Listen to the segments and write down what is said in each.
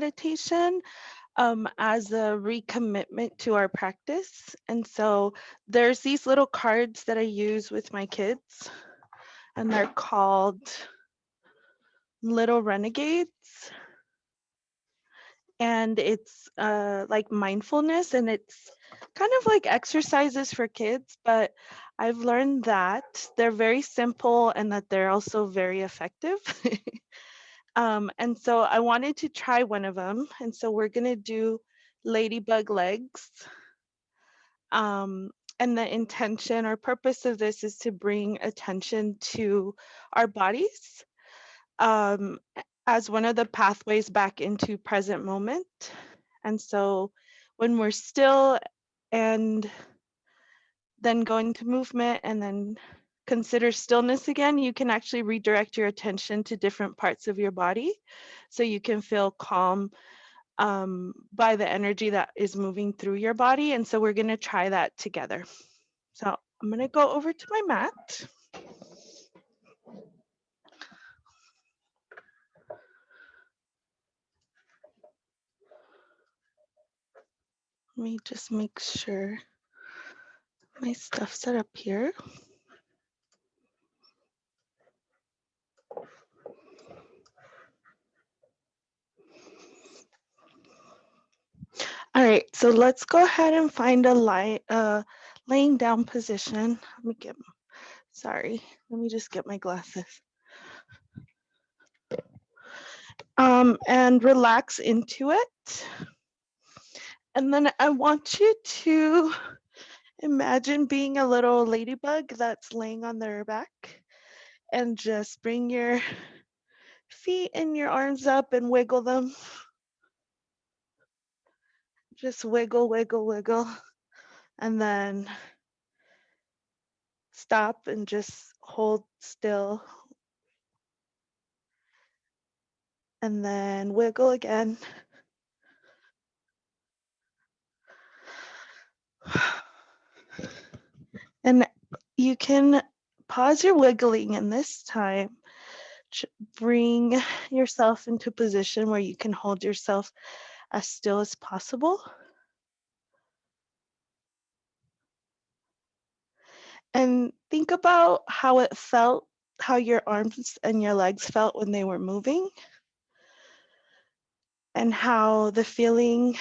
meditation as a recommitment to our practice. And so there's these little cards that I use with my kids, and they're called Little Renegades. And it's like mindfulness, and it's kind of like exercises for kids, but I've learned that they're very simple and that they're also very effective. And so I wanted to try one of them. And so we're going to do Ladybug Legs. Um, and the intention or purpose of this is to bring attention to our bodies as one of the pathways back into present moment. And so when we're still and then go into movement and then consider stillness again, you can actually redirect your attention to different parts of your body so you can feel calm by the energy that is moving through your body. And so we're going to try that together. So I'm going to go over to my mat. Let me just make sure my stuff's set up here. All right, so let's go ahead and find a laying down position. Let me just get my glasses. And relax into it. And then I want you to imagine being a little ladybug that's laying on their back, and just bring your feet and your arms up and wiggle them. Just wiggle, wiggle, wiggle. And then stop and just hold still. And then wiggle again. And you can pause your wiggling, and this time bring yourself into a position where you can hold yourself as still as possible. And think about how it felt, how your arms and your legs felt when they were moving, and how the feeling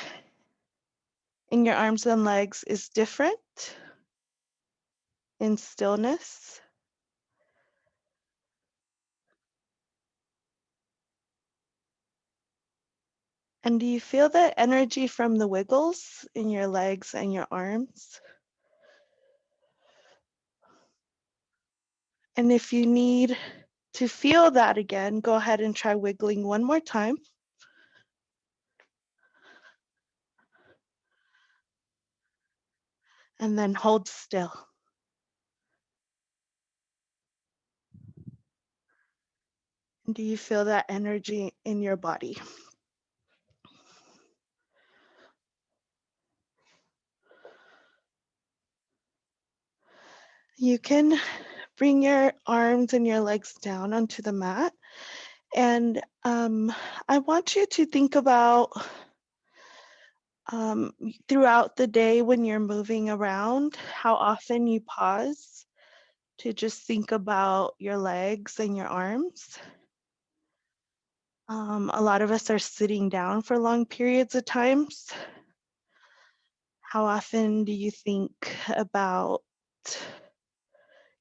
in your arms and legs is different in stillness. And do you feel the energy from the wiggles in your legs and your arms? And if you need to feel that again, go ahead and try wiggling one more time. And then hold still. And do you feel that energy in your body? You can bring your arms and your legs down onto the mat. And I want you to think about throughout the day when you're moving around, how often you pause to just think about your legs and your arms. A lot of us are sitting down for long periods of times. How often do you think about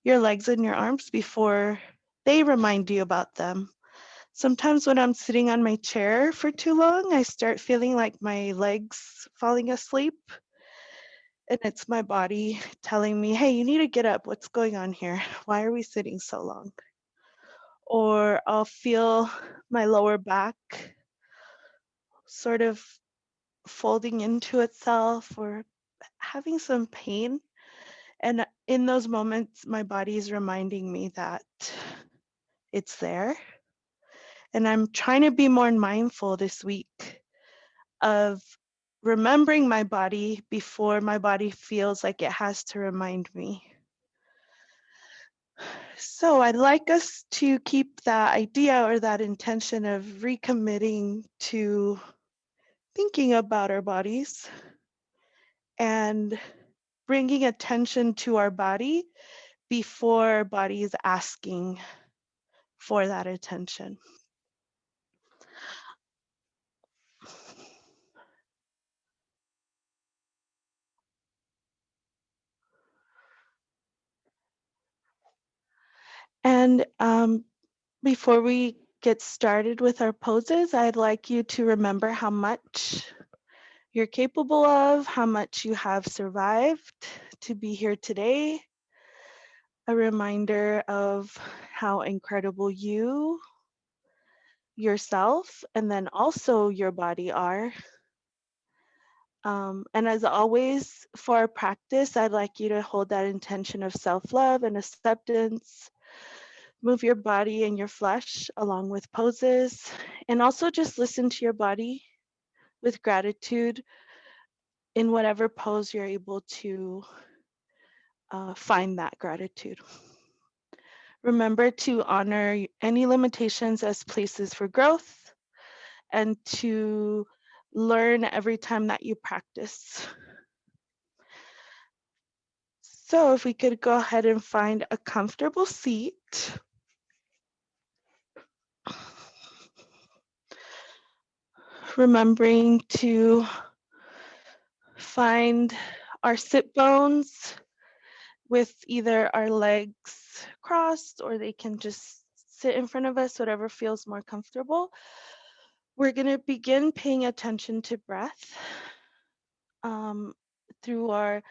your legs and your arms before they remind you about them? Sometimes when I'm sitting on my chair for too long, I start feeling like my legs falling asleep. And it's my body telling me, hey, you need to get up. What's going on here? Why are we sitting so long? Or I'll feel my lower back sort of folding into itself or having some pain. And in those moments, my body is reminding me that it's there. And I'm trying to be more mindful this week of remembering my body before my body feels like it has to remind me. So I'd like us to keep that idea or that intention of recommitting to thinking about our bodies and bringing attention to our body before our body is asking for that attention. And before we get started with our poses, I'd like you to remember how much you're capable of, how much you have survived to be here today. A reminder of how incredible you, yourself, and then also your body are. And as always, for our practice, I'd like you to hold that intention of self-love and acceptance. Move your body and your flesh along with poses, and also just listen to your body with gratitude in whatever pose you're able to find that gratitude. Remember to honor any limitations as places for growth and to learn every time that you practice. So if we could go ahead and find a comfortable seat. Remembering to find our sit bones with either our legs crossed or they can just sit in front of us, whatever feels more comfortable. We're going to begin paying attention to breath through our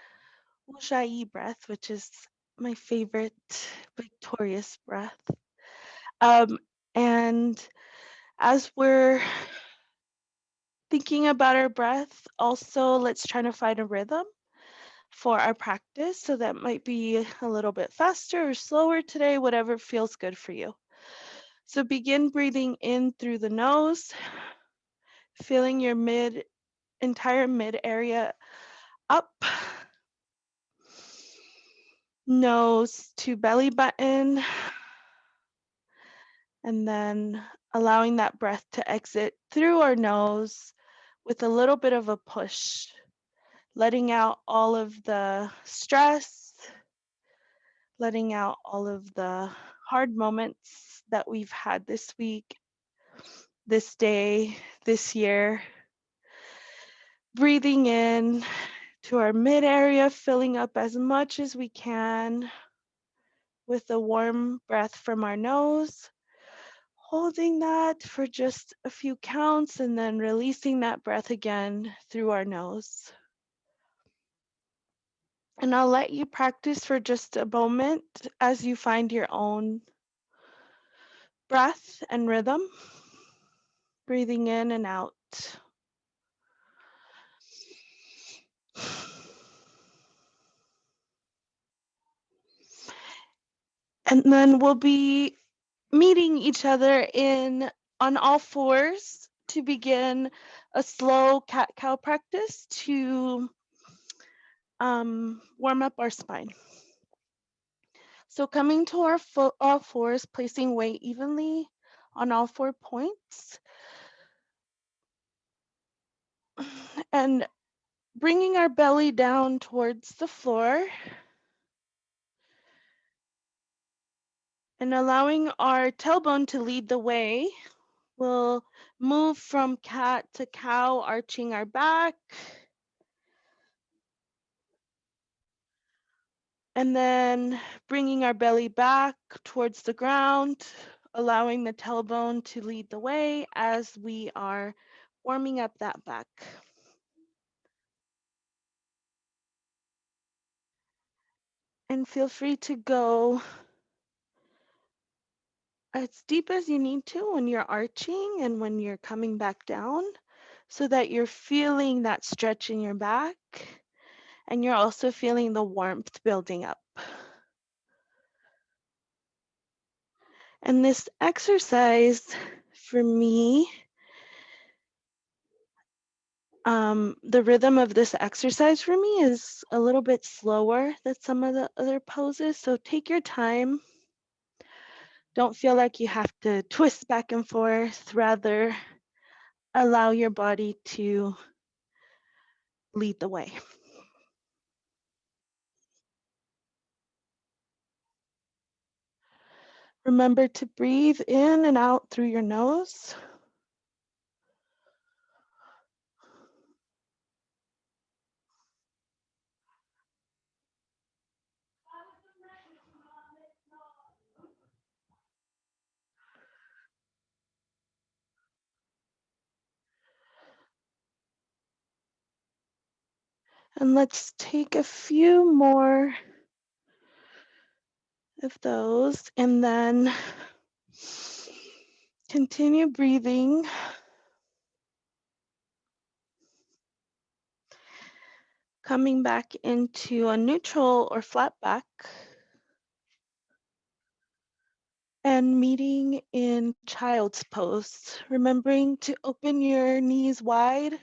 Ujjayi breath, which is my favorite victorious breath. And as we're thinking about our breath, also let's try to find a rhythm for our practice. So that might be a little bit faster or slower today, whatever feels good for you. So begin breathing in through the nose, feeling your entire mid area up, nose to belly button, and then allowing that breath to exit through our nose with a little bit of a push, letting out all of the stress, letting out all of the hard moments that we've had this week, this day, this year. Breathing in to our mid area, filling up as much as we can with a warm breath from our nose, holding that for just a few counts and then releasing that breath again through our nose. And I'll let you practice for just a moment as you find your own breath and rhythm, breathing in and out. And then we'll be meeting each other on all fours to begin a slow cat-cow practice to warm up our spine. So coming to our all fours, placing weight evenly on all 4 points, and bringing our belly down towards the floor and allowing our tailbone to lead the way. We'll move from cat to cow, arching our back. And then bringing our belly back towards the ground, allowing the tailbone to lead the way as we are warming up that back. And feel free to go as deep as you need to when you're arching and when you're coming back down so that you're feeling that stretch in your back and you're also feeling the warmth building up. And this exercise for me, the rhythm of this exercise for me is a little bit slower than some of the other poses. So take your time. Don't feel like you have to twist back and forth. Rather, allow your body to lead the way. Remember to breathe in and out through your nose. And let's take a few more of those and then continue breathing. Coming back into a neutral or flat back and meeting in child's pose. Remembering to open your knees wide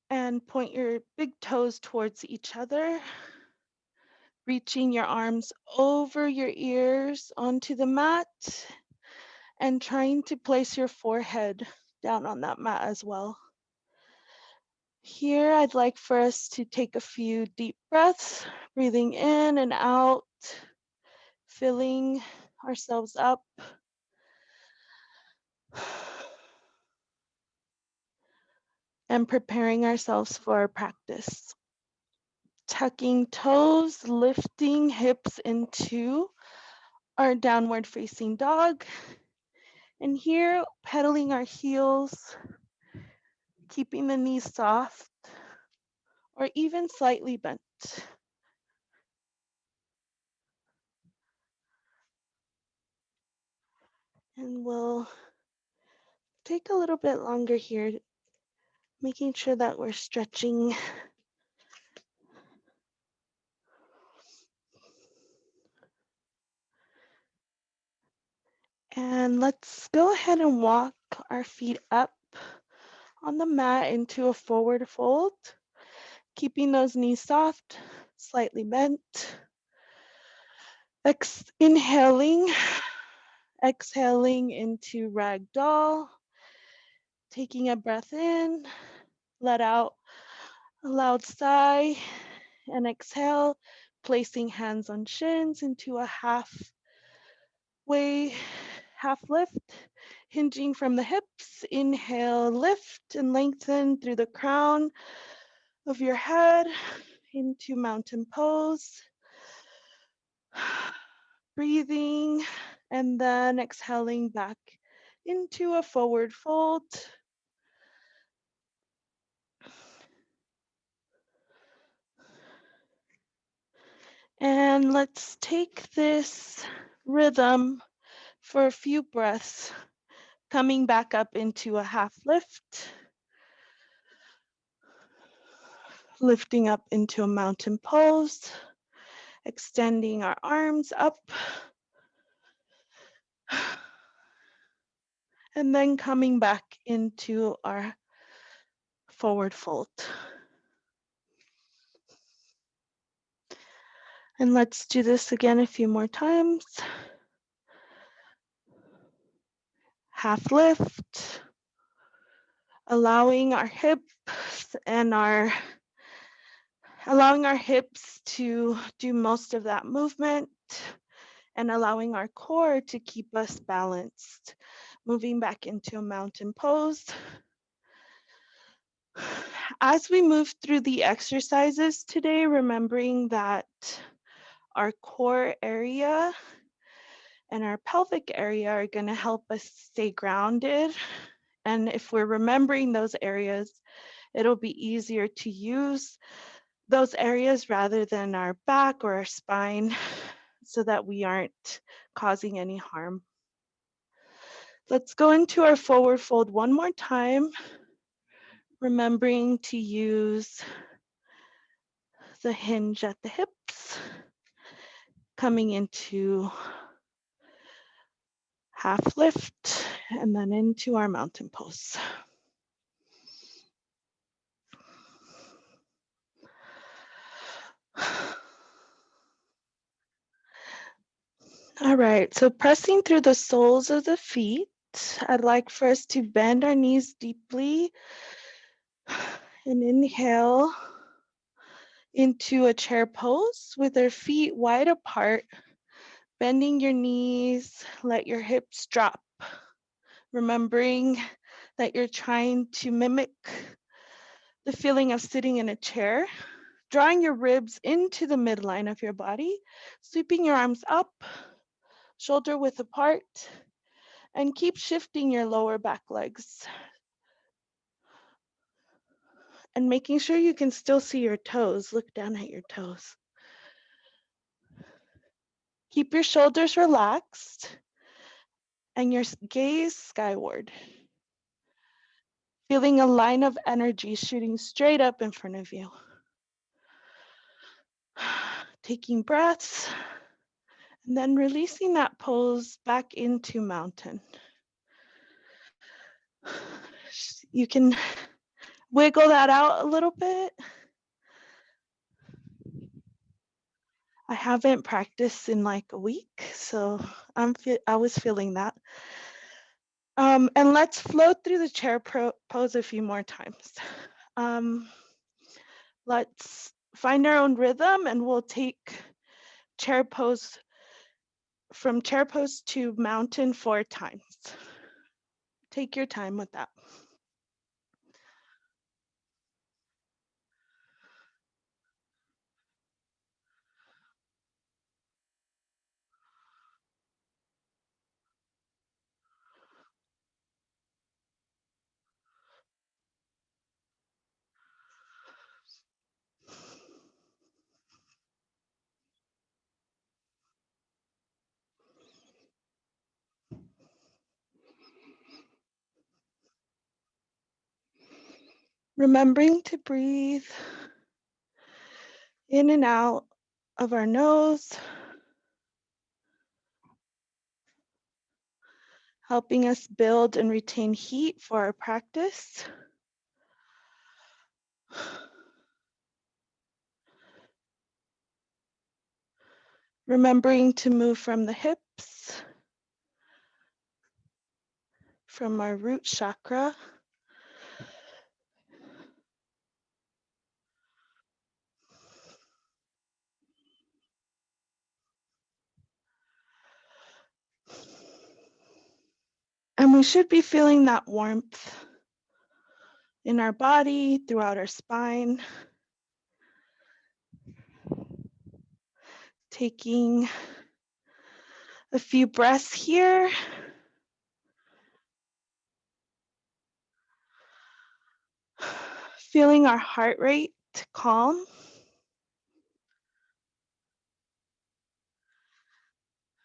and point your big toes towards each other. Reaching your arms over your ears onto the mat and trying to place your forehead down on that mat as well. Here, I'd like for us to take a few deep breaths, breathing in and out, filling ourselves up. And preparing ourselves for our practice. Tucking toes, lifting hips into our downward facing dog. And here, pedaling our heels, keeping the knees soft or even slightly bent. And we'll take a little bit longer here, making sure that we're stretching. And let's go ahead and walk our feet up on the mat into a forward fold, keeping those knees soft, slightly bent. Inhaling, exhaling into ragdoll, taking a breath in, let out a loud sigh, and exhale, placing hands on shins into a half lift, hinging from the hips. Inhale, lift and lengthen through the crown of your head into mountain pose. Breathing and then exhaling back into a forward fold. And let's take this rhythm for a few breaths, coming back up into a half lift, lifting up into a mountain pose, extending our arms up, and then coming back into our forward fold. And let's do this again a few more times. Half lift, allowing our hips to do most of that movement and allowing our core to keep us balanced. Moving back into a mountain pose. As we move through the exercises today, remembering that our core area and our pelvic area are going to help us stay grounded. And if we're remembering those areas, it'll be easier to use those areas rather than our back or our spine so that we aren't causing any harm. Let's go into our forward fold one more time, remembering to use the hinge at the hips, coming into half lift, and then into our mountain pose. All right, so pressing through the soles of the feet, I'd like for us to bend our knees deeply and inhale into a chair pose with our feet wide apart, bending your knees, let your hips drop, remembering that you're trying to mimic the feeling of sitting in a chair, drawing your ribs into the midline of your body, sweeping your arms up, shoulder width apart, and keep shifting your lower back legs and making sure you can still see your toes. Look down at your toes. Keep your shoulders relaxed and your gaze skyward, feeling a line of energy shooting straight up in front of you. Taking breaths and then releasing that pose back into mountain. You can wiggle that out a little bit. I haven't practiced in like a week, so I was feeling that. And let's float through the chair pose a few more times. Let's find our own rhythm, and we'll take chair pose from chair pose to mountain 4 times. Take your time with that. Remembering to breathe in and out of our nose, helping us build and retain heat for our practice. Remembering to move from the hips, from our root chakra. And we should be feeling that warmth in our body, throughout our spine. Taking a few breaths here. Feeling our heart rate calm.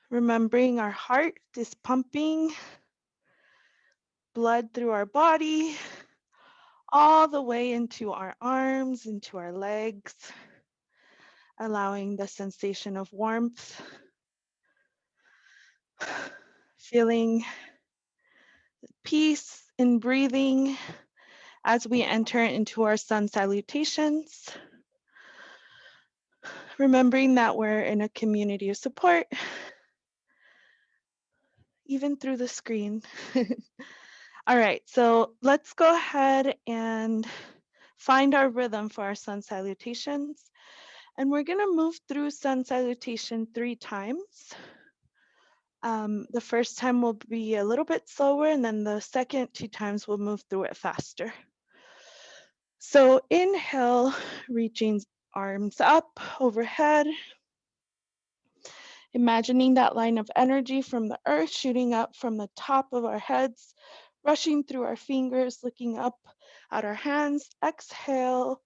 Remembering our heart is pumping blood through our body, all the way into our arms, into our legs, allowing the sensation of warmth. Feeling peace in breathing as we enter into our sun salutations. Remembering that we're in a community of support, even through the screen. All right, so let's go ahead and find our rhythm for our sun salutations. And we're gonna move through sun salutation 3 times. The first time will be a little bit slower, and then the second 2 times we'll move through it faster. So inhale, reaching arms up overhead. Imagining that line of energy from the earth shooting up from the top of our heads, rushing through our fingers, looking up at our hands. Exhale.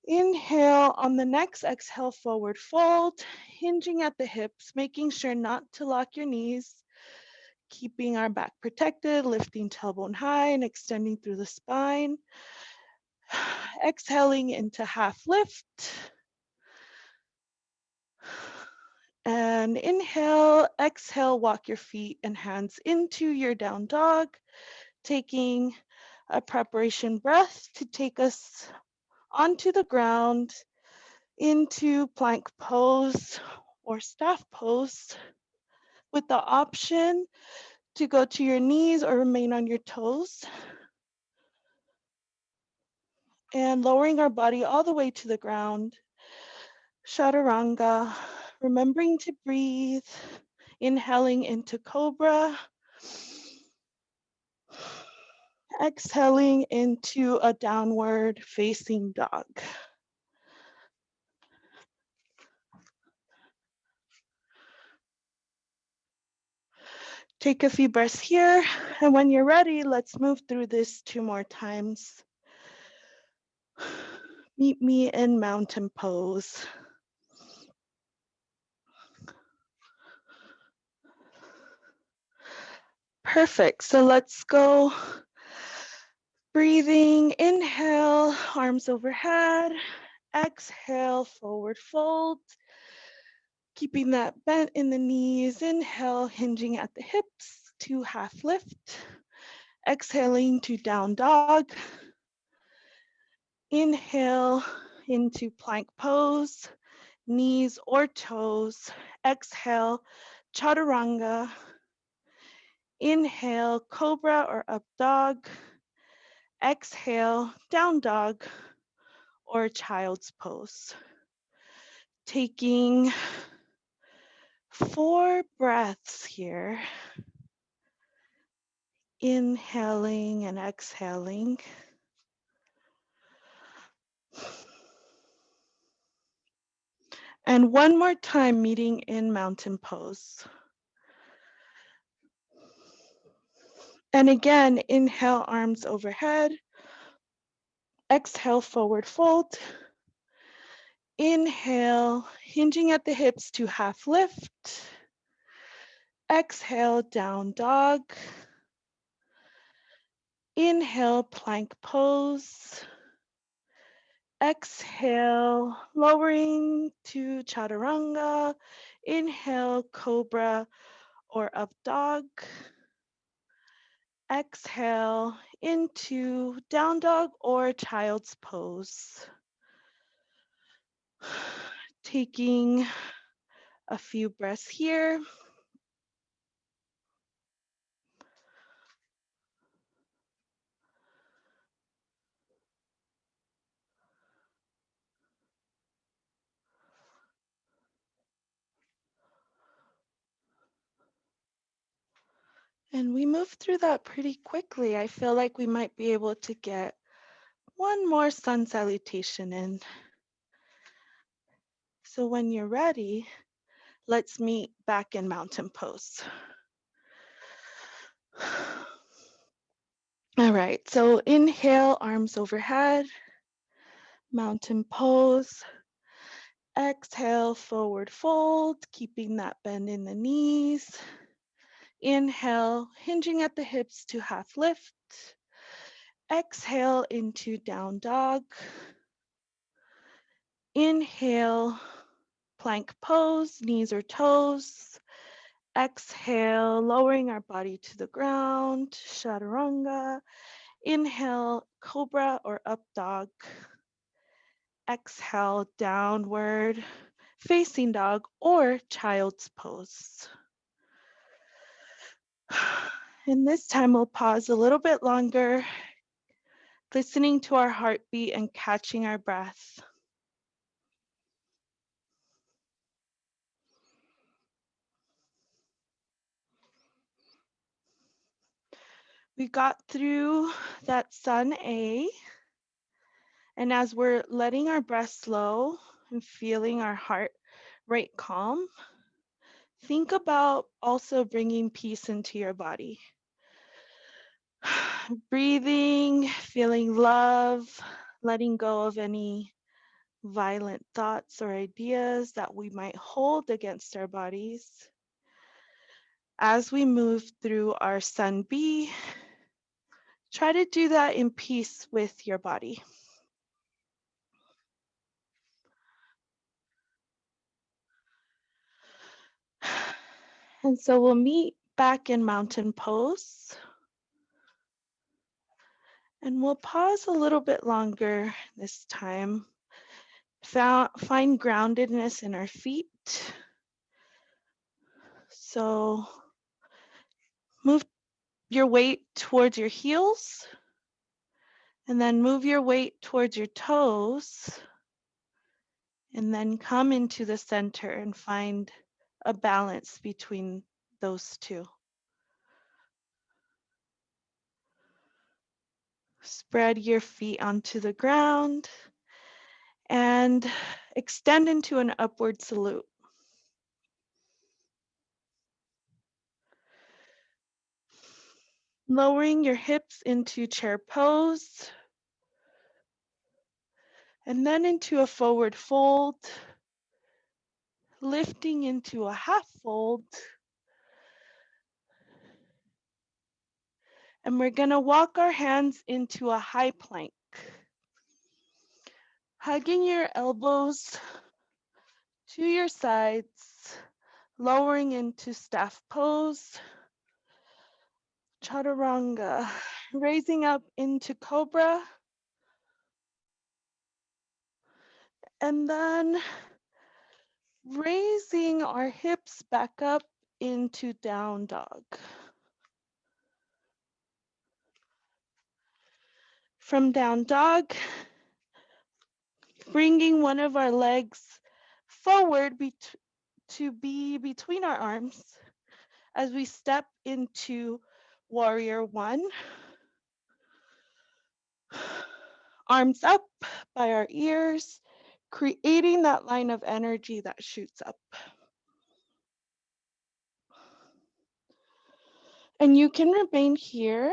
Inhale. On the next exhale, forward fold, hinging at the hips, making sure not to lock your knees, keeping our back protected, lifting tailbone high and extending through the spine. Exhaling into half lift. And inhale, exhale, walk your feet and hands into your down dog, taking a preparation breath to take us onto the ground into plank pose or staff pose, with the option to go to your knees or remain on your toes. And lowering our body all the way to the ground. Chaturanga, remembering to breathe, inhaling into cobra, exhaling into a downward facing dog. Take a few breaths here, and when you're ready, let's move through this 2 more times. Meet me in mountain pose. Perfect, so let's go. Breathing, inhale, arms overhead. Exhale, forward fold. Keeping that bent in the knees. Inhale, hinging at the hips to half lift. Exhaling to down dog. Inhale into plank pose, knees or toes. Exhale, chaturanga. Inhale, cobra or up dog. Exhale, down dog or child's pose. Taking 4 breaths here. Inhaling and exhaling. And one more time, meeting in mountain pose. And again, inhale, arms overhead. Exhale, forward fold. Inhale, hinging at the hips to half lift. Exhale, down dog. Inhale, plank pose. Exhale, lowering to chaturanga. Inhale, cobra or up dog. Exhale into down dog or child's pose. Taking a few breaths here. And we moved through that pretty quickly. I feel like we might be able to get one more sun salutation in. So when you're ready, let's meet back in mountain pose. All right, so inhale, arms overhead, mountain pose. Exhale, forward fold, keeping that bend in the knees. Inhale, hinging at the hips to half lift. Exhale into down dog. Inhale, plank pose, knees or toes. Exhale, lowering our body to the ground, chaturanga. Inhale, cobra or up dog. Exhale, downward facing dog or child's pose. And this time we'll pause a little bit longer, listening to our heartbeat and catching our breath. We got through that sun A, and as we're letting our breath slow and feeling our heart rate calm, think about also bringing peace into your body. Breathing, feeling love, letting go of any violent thoughts or ideas that we might hold against our bodies. As we move through our sun B, try to do that in peace with your body. And so we'll meet back in mountain pose. And we'll pause a little bit longer this time. Find groundedness in our feet. So move your weight towards your heels, and then move your weight towards your toes, and then come into the center and find a balance between those two. Spread your feet onto the ground and extend into an upward salute. Lowering your hips into chair pose, and then into a forward fold, lifting into a half fold. And we're gonna walk our hands into a high plank. Hugging your elbows to your sides, lowering into staff pose, chaturanga, raising up into cobra, and then raising our hips back up into down dog. From down dog, bringing one of our legs forward to be between our arms as we step into warrior one. Arms up by our ears, creating that line of energy that shoots up. And you can remain here,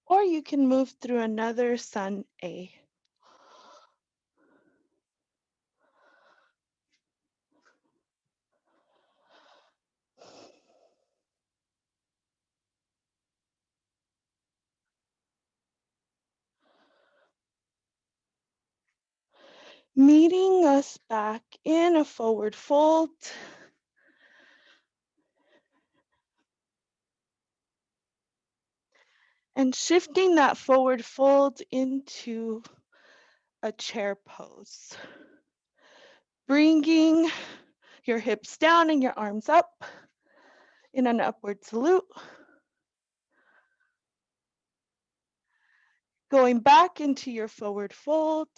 or you can move through another sun A. Meeting us back in a forward fold. And shifting that forward fold into a chair pose. Bringing your hips down and your arms up in an upward salute. Going back into your forward fold.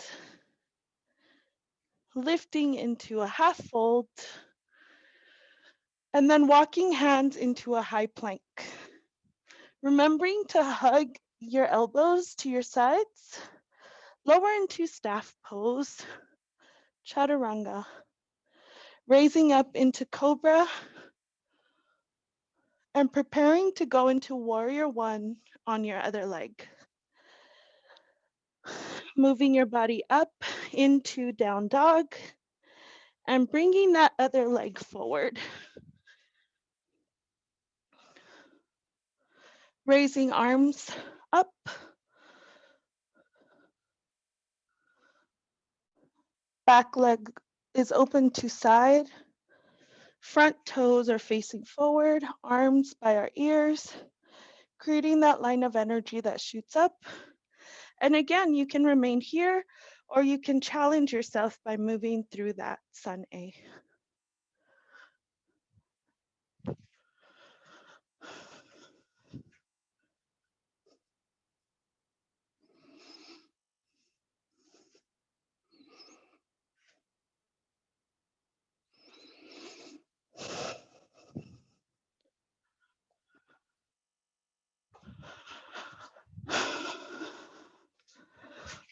Lifting into a half fold. And then walking hands into a high plank. Remembering to hug your elbows to your sides. Lower into staff pose, chaturanga. Raising up into cobra. And preparing to go into warrior one on your other leg. Moving your body up into down dog and bringing that other leg forward. Raising arms up. Back leg is open to side. Front toes are facing forward, arms by our ears, creating that line of energy that shoots up. And again, you can remain here or you can challenge yourself by moving through that sun A.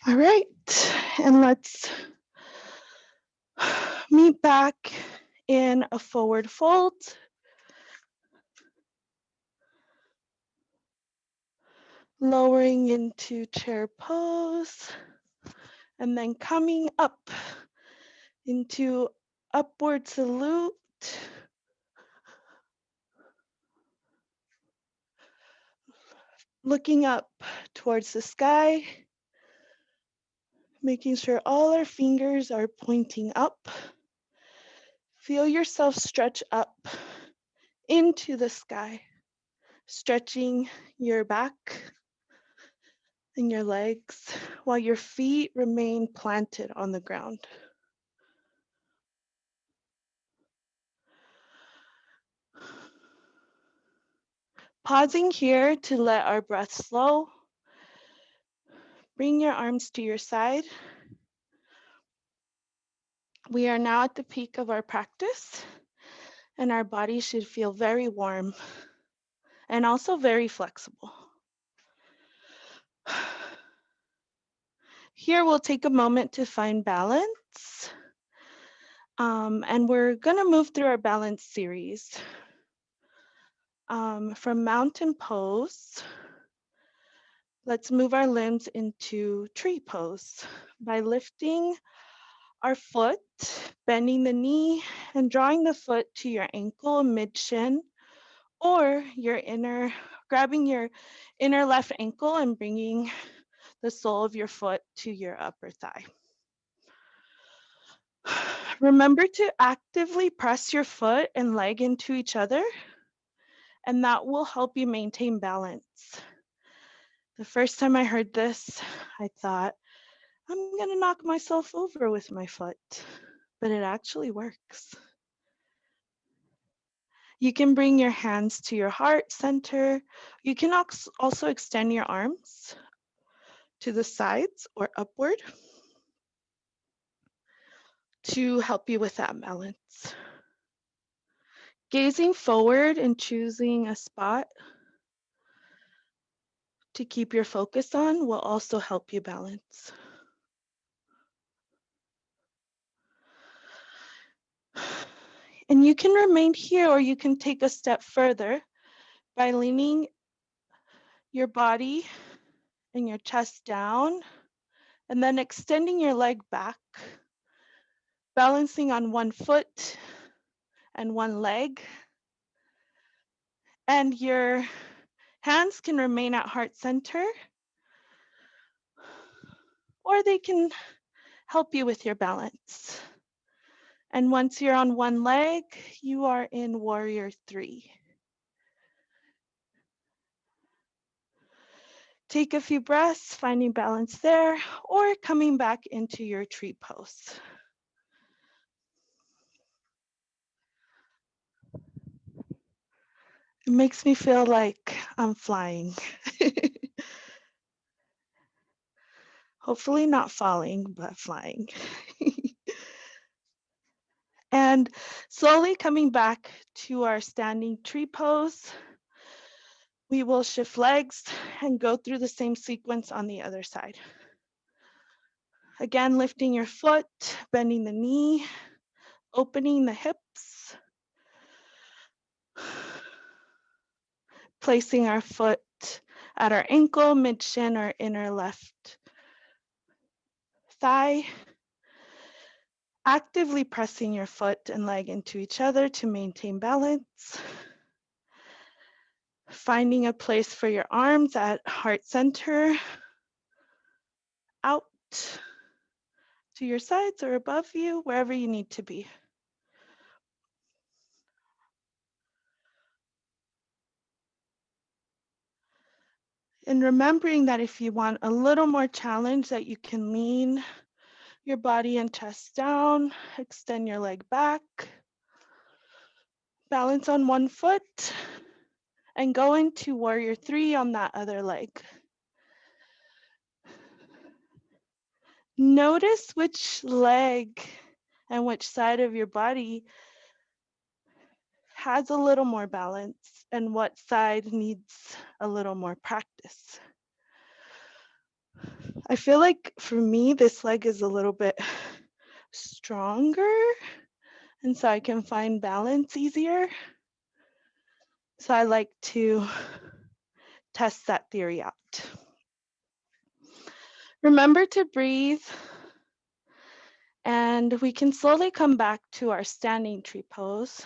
All right, and let's meet back in a forward fold. Lowering into chair pose, and then coming up into upward salute. Looking up towards the sky, making sure all our fingers are pointing up. Feel yourself stretch up into the sky, stretching your back and your legs while your feet remain planted on the ground. Pausing here to let our breath slow. Bring your arms to your side. We are now at the peak of our practice, and our body should feel very warm and also very flexible. Here we'll take a moment to find balance. And we're gonna move through our balance series. From mountain pose, let's move our limbs into tree pose by lifting our foot, bending the knee, and drawing the foot to your ankle mid-shin, or grabbing your inner left ankle and bringing the sole of your foot to your upper thigh. Remember to actively press your foot and leg into each other, and that will help you maintain balance. The first time I heard this, I thought, I'm gonna knock myself over with my foot, but it actually works. You can bring your hands to your heart center. You can also extend your arms to the sides or upward to help you with that balance. Gazing forward and choosing a spot to keep your focus on will also help you balance. And you can remain here, or you can take a step further by leaning your body and your chest down, and then extending your leg back, balancing on one foot and one leg. And your hands can remain at heart center, or they can help you with your balance. And once you're on one leg, you are in warrior 3. Take a few breaths, finding balance there, or coming back into your tree pose. It makes me feel like I'm flying. Hopefully not falling, but flying. And slowly coming back to our standing tree pose, we will shift legs and go through the same sequence on the other side. Again, lifting your foot, bending the knee, opening the hips, placing our foot at our ankle, mid-shin, or inner left thigh, actively pressing your foot and leg into each other to maintain balance, finding a place for your arms at heart center, out to your sides or above you, wherever you need to be. And remembering that if you want a little more challenge, that you can lean your body and chest down, extend your leg back, balance on one foot, and go into warrior 3 on that other leg. Notice which leg and which side of your body has a little more balance and what side needs a little more practice. I feel like for me, this leg is a little bit stronger, and so I can find balance easier. So I like to test that theory out. Remember to breathe, and we can slowly come back to our standing tree pose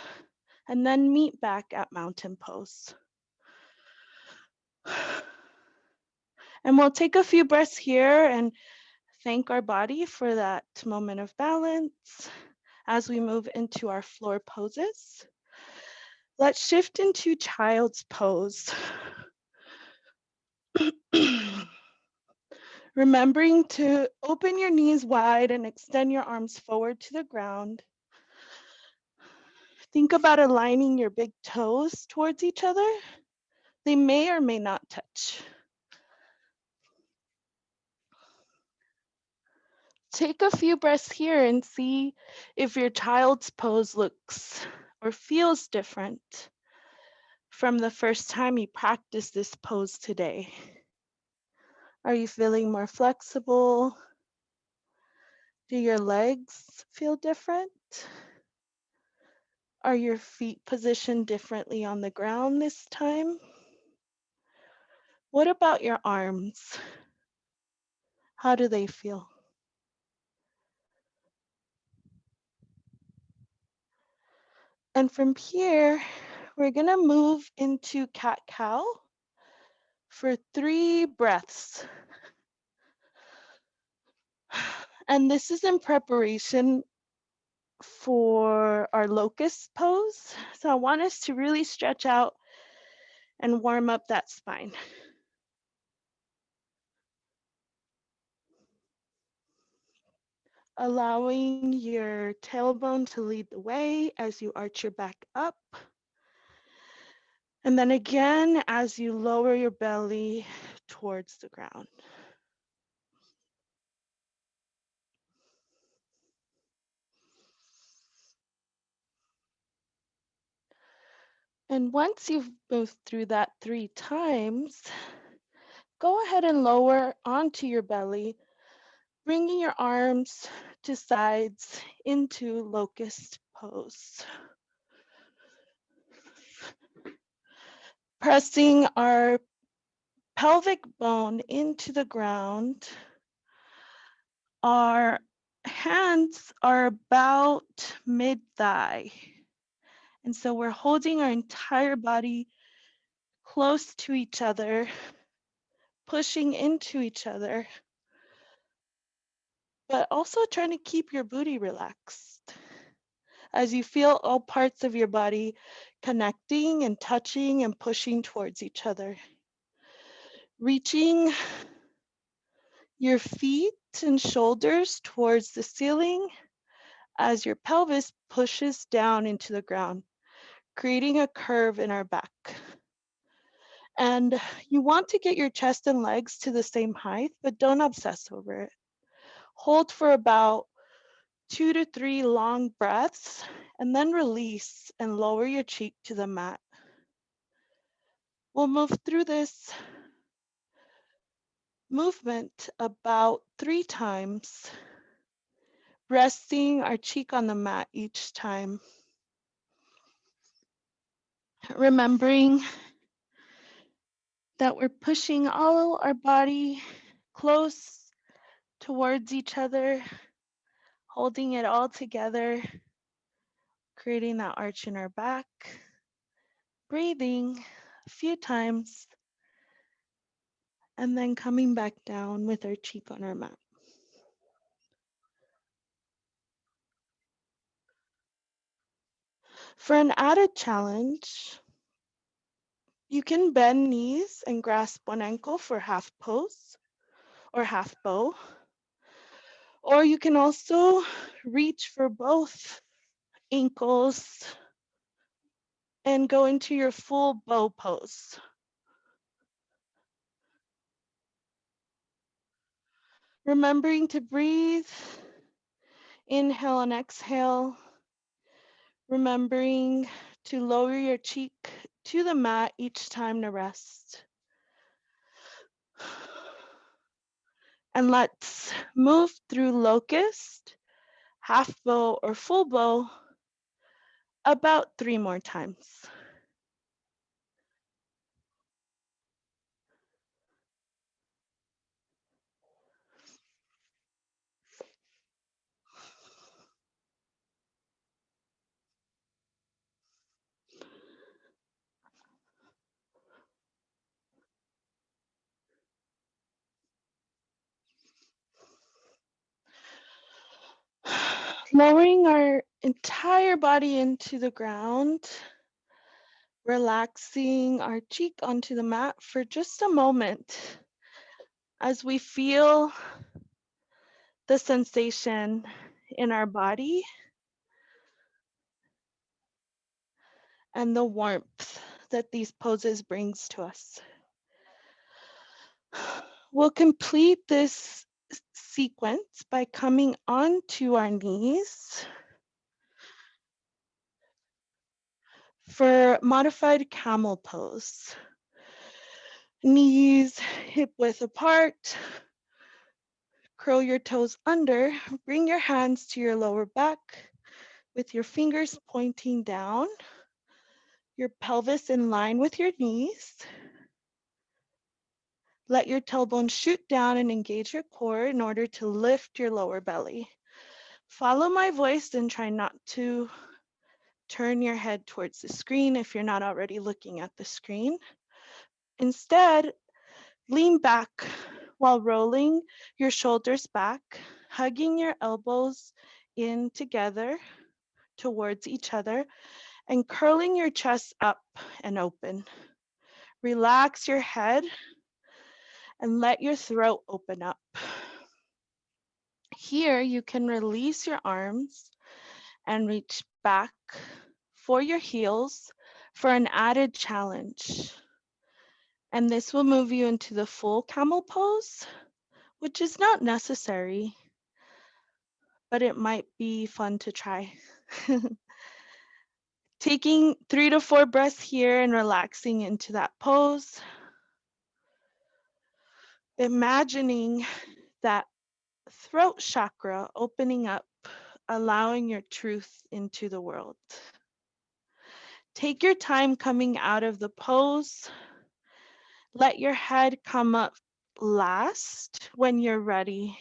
and then meet back at mountain pose. And we'll take a few breaths here and thank our body for that moment of balance as we move into our floor poses. Let's shift into child's pose. Remembering to open your knees wide and extend your arms forward to the ground. Think about aligning your big toes towards each other. They may or may not touch. Take a few breaths here and see if your child's pose looks or feels different from the first time you practiced this pose today. Are you feeling more flexible? Do your legs feel different? Are your feet positioned differently on the ground this time? What about your arms? How do they feel? And from here, we're gonna move into cat-cow for 3 breaths. And this is in preparation for our locust pose. So I want us to really stretch out and warm up that spine. Allowing your tailbone to lead the way as you arch your back up. And then again, as you lower your belly towards the ground. And once you've moved through that 3 times, go ahead and lower onto your belly, bringing your arms to sides into locust pose. Pressing our pelvic bone into the ground. Our hands are about mid-thigh. And so we're holding our entire body close to each other, pushing into each other, but also trying to keep your booty relaxed as you feel all parts of your body connecting and touching and pushing towards each other. Reaching your feet and shoulders towards the ceiling as your pelvis pushes down into the ground, creating a curve in our back. And you want to get your chest and legs to the same height, but don't obsess over it. Hold for about 2 to 3 long breaths, and then release and lower your cheek to the mat. We'll move through this movement about 3 times, resting our cheek on the mat each time. Remembering that we're pushing all our body close towards each other, holding it all together, creating that arch in our back, breathing a few times, and then coming back down with our cheek on our mat. For an added challenge, you can bend knees and grasp one ankle for half pose or half bow. Or you can also reach for both ankles and go into your full bow pose. Remembering to breathe, inhale and exhale. Remembering to lower your cheek to the mat each time to rest. And let's move through locust, half bow or full bow about 3 more times. Lowering our entire body into the ground, relaxing our cheek onto the mat for just a moment as we feel the sensation in our body and the warmth that these poses brings to us. We'll complete this sequence by coming onto our knees for modified camel pose. Knees hip width apart, curl your toes under, bring your hands to your lower back with your fingers pointing down, your pelvis in line with your knees. Let your tailbone shoot down and engage your core in order to lift your lower belly. Follow my voice and try not to turn your head towards the screen if you're not already looking at the screen. Instead, lean back while rolling your shoulders back, hugging your elbows in together towards each other, and curling your chest up and open. Relax your head and let your throat open up. Here, you can release your arms and reach back for your heels for an added challenge. And this will move you into the full camel pose, which is not necessary, but it might be fun to try. Taking 3 to 4 breaths here and relaxing into that pose. Imagining that throat chakra opening up, allowing your truth into the world. Take your time coming out of the pose. Let your head come up last when you're ready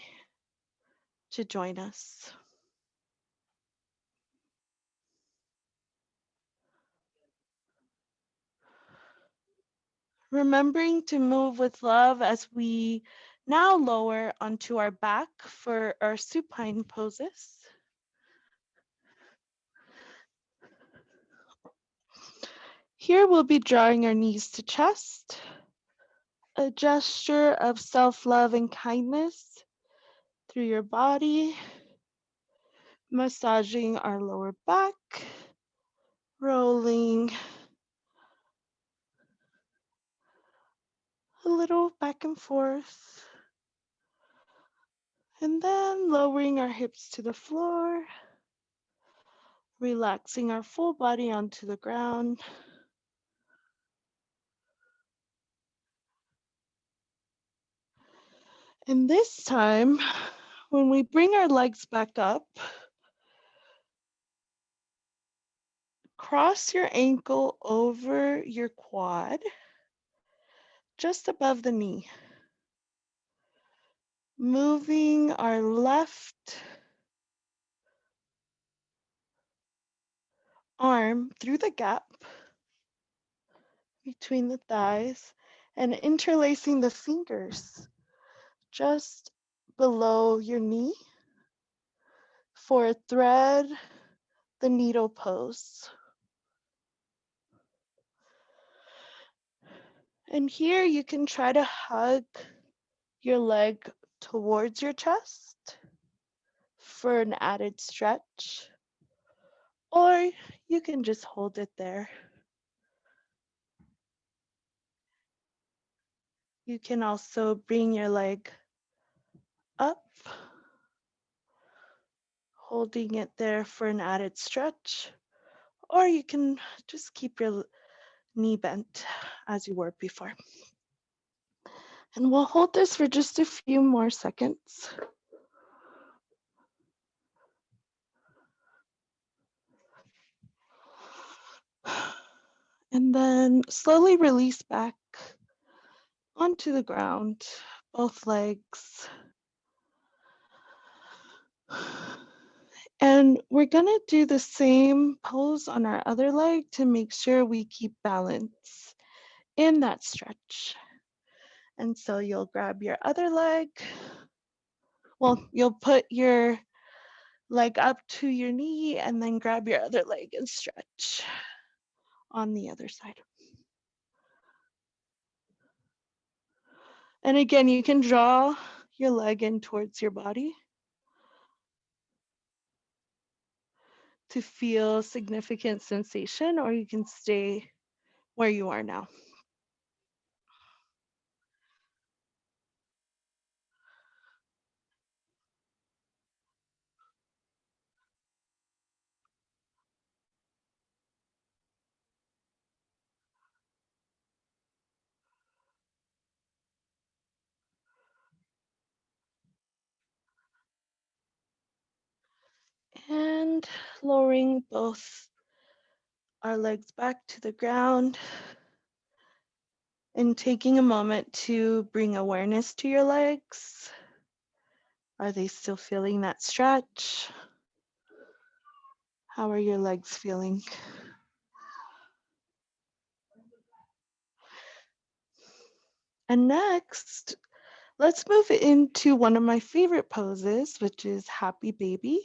to join us. Remembering to move with love as we now lower onto our back for our supine poses. Here we'll be drawing our knees to chest, a gesture of self-love and kindness through your body, massaging our lower back, rolling a little back and forth, and then lowering our hips to the floor, relaxing our full body onto the ground. And this time, when we bring our legs back up, cross your ankle over your quad, just above the knee. Moving our left arm through the gap between the thighs and interlacing the fingers just below your knee for a thread the needle pose. And here you can try to hug your leg towards your chest for an added stretch, or you can just hold it there. You can also bring your leg up, holding it there for an added stretch, or you can just keep your knee bent as you were before. And we'll hold this for just a few more seconds. And then slowly release back onto the ground, both legs. And we're gonna do the same pose on our other leg to make sure we keep balance in that stretch. And so you'll grab your other leg. Well, you'll put your leg up to your knee and then grab your other leg and stretch on the other side. And again, you can draw your leg in towards your body to feel significant sensation, or you can stay where you are now. And lowering both our legs back to the ground and taking a moment to bring awareness to your legs. Are they still feeling that stretch? How are your legs feeling? And next, let's move into one of my favorite poses, which is Happy Baby.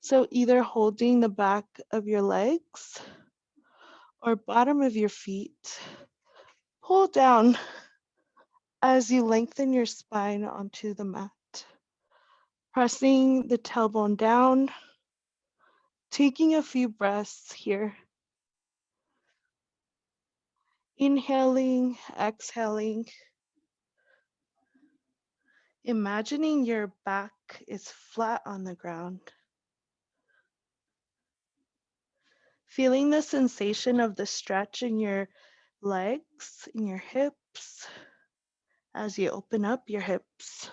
So either holding the back of your legs or bottom of your feet, pull down as you lengthen your spine onto the mat. Pressing the tailbone down, taking a few breaths here. Inhaling, exhaling, imagining your back is flat on the ground. Feeling the sensation of the stretch in your legs, in your hips, as you open up your hips.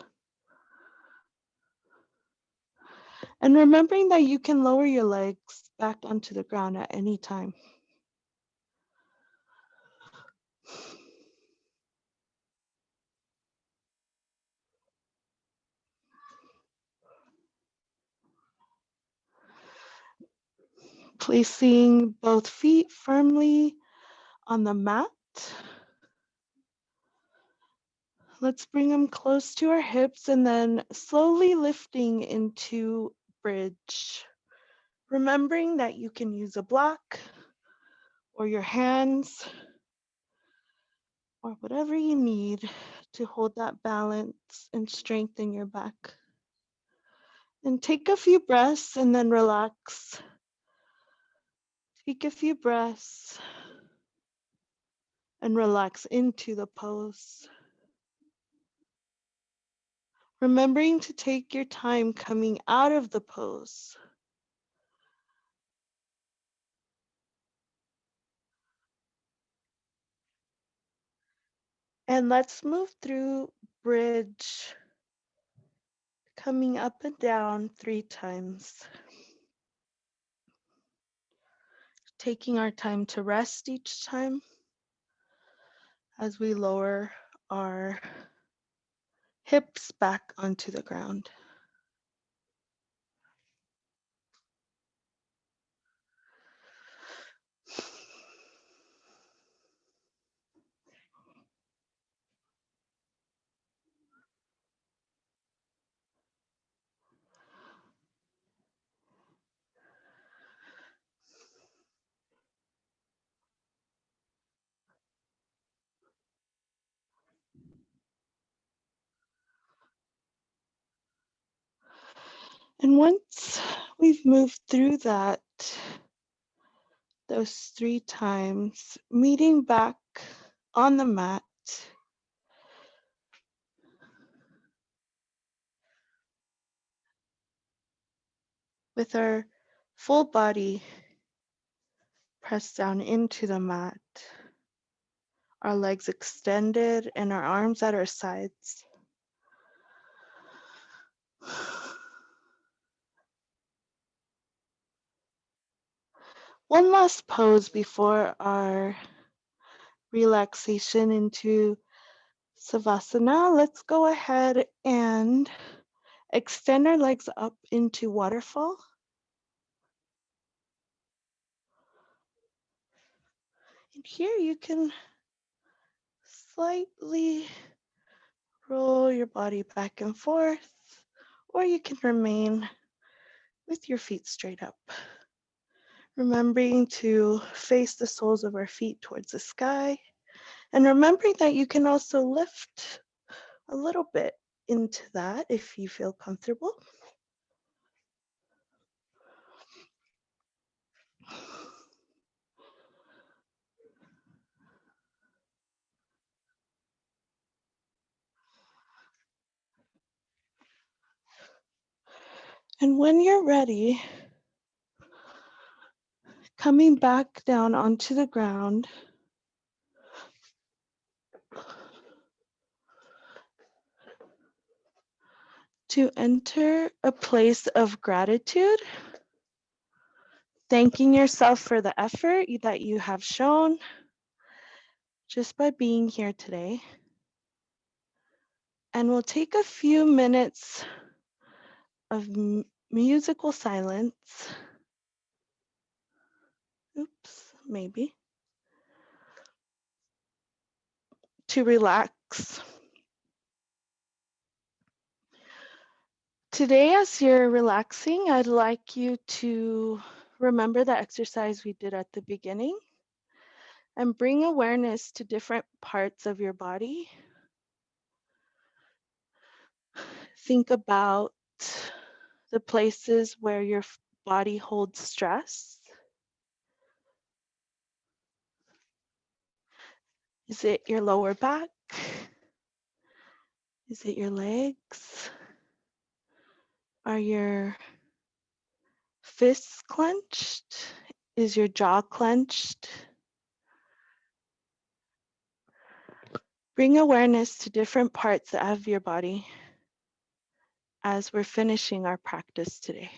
And remembering that you can lower your legs back onto the ground at any time. Placing both feet firmly on the mat. Let's bring them close to our hips and then slowly lifting into bridge. Remembering that you can use a block or your hands or whatever you need to hold that balance and strengthen your back. And take a few breaths and then relax. Take a few breaths and relax into the pose. Remembering to take your time coming out of the pose. And let's move through bridge, coming up and down 3 times. Taking our time to rest each time as we lower our hips back onto the ground. And once we've moved through those 3 times, meeting back on the mat, with our full body pressed down into the mat, our legs extended and our arms at our sides. One last pose before our relaxation into Savasana. Let's go ahead and extend our legs up into waterfall. And here you can slightly roll your body back and forth, or you can remain with your feet straight up. Remembering to face the soles of our feet towards the sky, and remembering that you can also lift a little bit into that if you feel comfortable. And when you're ready, coming back down onto the ground, to enter a place of gratitude, thanking yourself for the effort that you have shown just by being here today. And we'll take a few minutes of musical silence. Oops, maybe. To relax. Today, as you're relaxing, I'd like you to remember the exercise we did at the beginning and bring awareness to different parts of your body. Think about the places where your body holds stress. Is it your lower back? Is it your legs? Are your fists clenched? Is your jaw clenched? Bring awareness to different parts of your body as we're finishing our practice today.